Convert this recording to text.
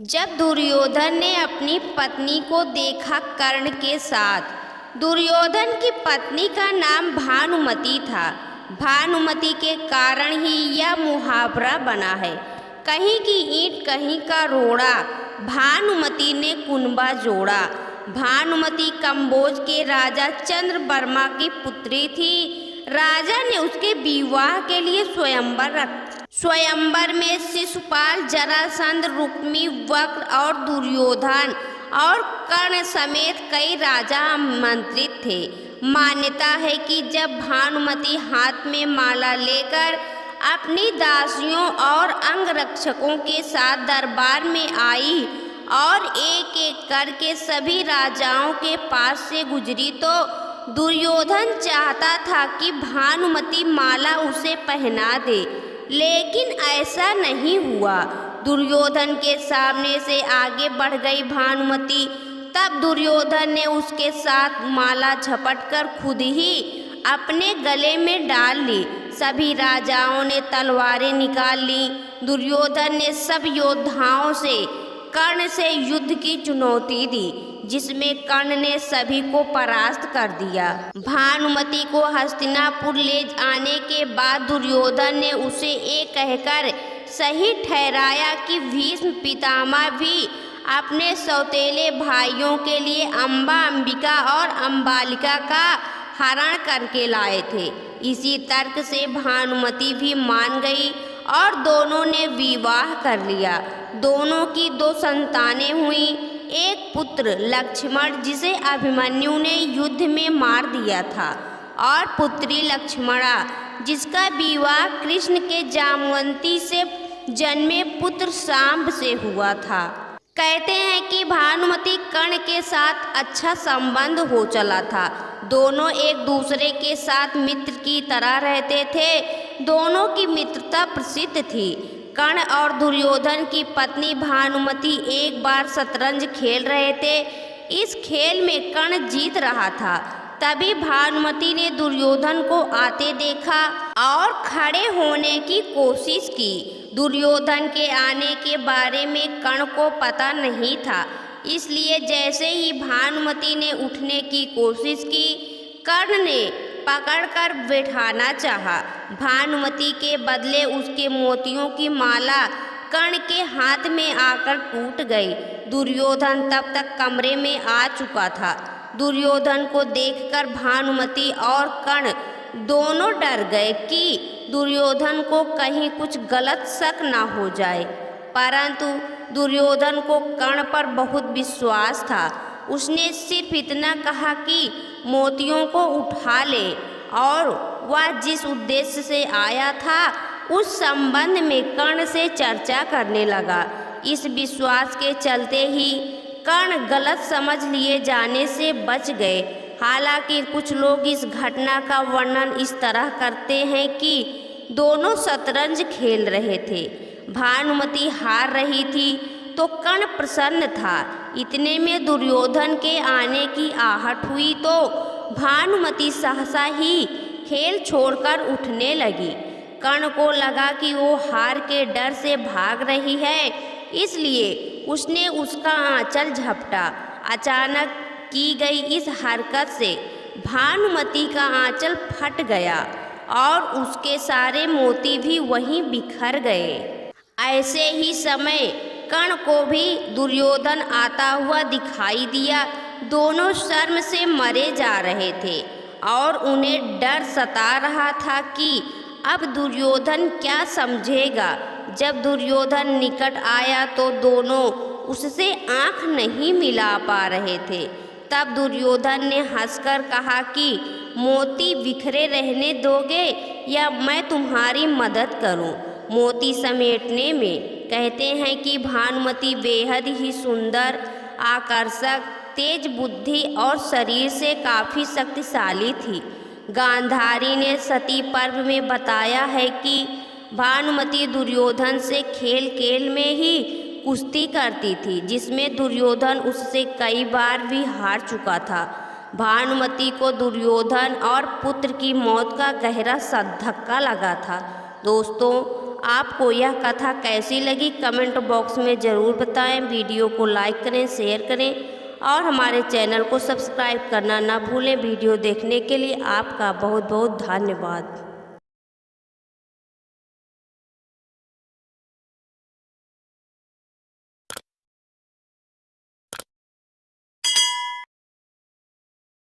जब दुर्योधन ने अपनी पत्नी को देखा कर्ण के साथ। दुर्योधन की पत्नी का नाम भानुमति था। भानुमति के कारण ही यह मुहावरा बना है, कहीं की ईंट कहीं का रोड़ा, भानुमति ने कुनबा जोड़ा। भानुमति कंबोज के राजा चंद्रवर्मा की पुत्री थी। राजा ने उसके विवाह के लिए स्वयंवर रखा। स्वयंवर में शिशुपाल, जरासंध, रुक्मी, वक्र और दुर्योधन और कर्ण समेत कई राजा आमंत्रित थे। मान्यता है कि जब भानुमति हाथ में माला लेकर अपनी दासियों और अंगरक्षकों के साथ दरबार में आई और एक एक करके सभी राजाओं के पास से गुजरी, तो दुर्योधन चाहता था कि भानुमति माला उसे पहना दे, लेकिन ऐसा नहीं हुआ। दुर्योधन के सामने से आगे बढ़ गई भानुमति। तब दुर्योधन ने उसके साथ माला झपटकर खुद ही अपने गले में डाल ली। सभी राजाओं ने तलवारें निकाल ली। दुर्योधन ने सब योद्धाओं से कर्ण से युद्ध की चुनौती दी, जिसमें कर्ण ने सभी को परास्त कर दिया। भानुमति को हस्तिनापुर ले आने के बाद दुर्योधन ने उसे ये कहकर सही ठहराया कि भीष्म पितामह भी अपने सौतेले भाइयों के लिए अम्बा, अंबिका और अम्बालिका का हरण करके लाए थे। इसी तर्क से भानुमति भी मान गई और दोनों ने विवाह कर लिया। दोनों की 2 संतानें हुई। एक पुत्र लक्ष्मण, जिसे अभिमन्यु ने युद्ध में मार दिया था, और पुत्री लक्ष्मणा, जिसका विवाह कृष्ण के जामवंती से जन्मे पुत्र सांब से हुआ था। कहते हैं कि भानुमति कर्ण के साथ अच्छा संबंध हो चला था। दोनों एक दूसरे के साथ मित्र की तरह रहते थे। दोनों की मित्रता प्रसिद्ध थी। कर्ण और दुर्योधन की पत्नी भानुमति एक बार शतरंज खेल रहे थे। इस खेल में कर्ण जीत रहा था। तभी भानुमति ने दुर्योधन को आते देखा और खड़े होने की कोशिश की। दुर्योधन के आने के बारे में कर्ण को पता नहीं था, इसलिए जैसे ही भानुमति ने उठने की कोशिश की, कर्ण ने पकड़कर बैठाना चाहा। भानुमति के बदले उसके मोतियों की माला कर्ण के हाथ में आकर टूट गई। दुर्योधन तब तक कमरे में आ चुका था। दुर्योधन को देखकर भानुमति और कर्ण दोनों डर गए कि दुर्योधन को कहीं कुछ गलत शक ना हो जाए, परंतु दुर्योधन को कर्ण पर बहुत विश्वास था। उसने सिर्फ इतना कहा कि मोतियों को उठा ले, और वह जिस उद्देश्य से आया था उस संबंध में कर्ण से चर्चा करने लगा। इस विश्वास के चलते ही कर्ण गलत समझ लिए जाने से बच गए। हालांकि कुछ लोग इस घटना का वर्णन इस तरह करते हैं कि दोनों शतरंज खेल रहे थे, भानुमति हार रही थी तो कर्ण प्रसन्न था। इतने में दुर्योधन के आने की आहट हुई तो भानुमति सहसा ही खेल छोड़कर उठने लगी। कर्ण को लगा कि वो हार के डर से भाग रही है, इसलिए उसने उसका आंचल झपटा। अचानक की गई इस हरकत से भानुमति का आंचल फट गया और उसके सारे मोती भी वहीं बिखर गए। ऐसे ही समय कर्ण को भी दुर्योधन आता हुआ दिखाई दिया। दोनों शर्म से मरे जा रहे थे और उन्हें डर सता रहा था कि अब दुर्योधन क्या समझेगा। जब दुर्योधन निकट आया तो दोनों उससे आंख नहीं मिला पा रहे थे। तब दुर्योधन ने हंसकर कहा कि मोती बिखरे रहने दोगे या मैं तुम्हारी मदद करूं मोती समेटने में। कहते हैं कि भानुमति बेहद ही सुंदर, आकर्षक, तेज बुद्धि और शरीर से काफ़ी शक्तिशाली थी। गांधारी ने सती पर्व में बताया है कि भानुमति दुर्योधन से खेल खेल में ही कुश्ती करती थी, जिसमें दुर्योधन उससे कई बार भी हार चुका था। भानुमति को दुर्योधन और पुत्र की मौत का गहरा धक्का लगा था। दोस्तों, आपको यह कथा कैसी लगी कमेंट बॉक्स में ज़रूर बताएं। वीडियो को लाइक करें, शेयर करें और हमारे चैनल को सब्सक्राइब करना ना भूलें। वीडियो देखने के लिए आपका बहुत बहुत धन्यवाद।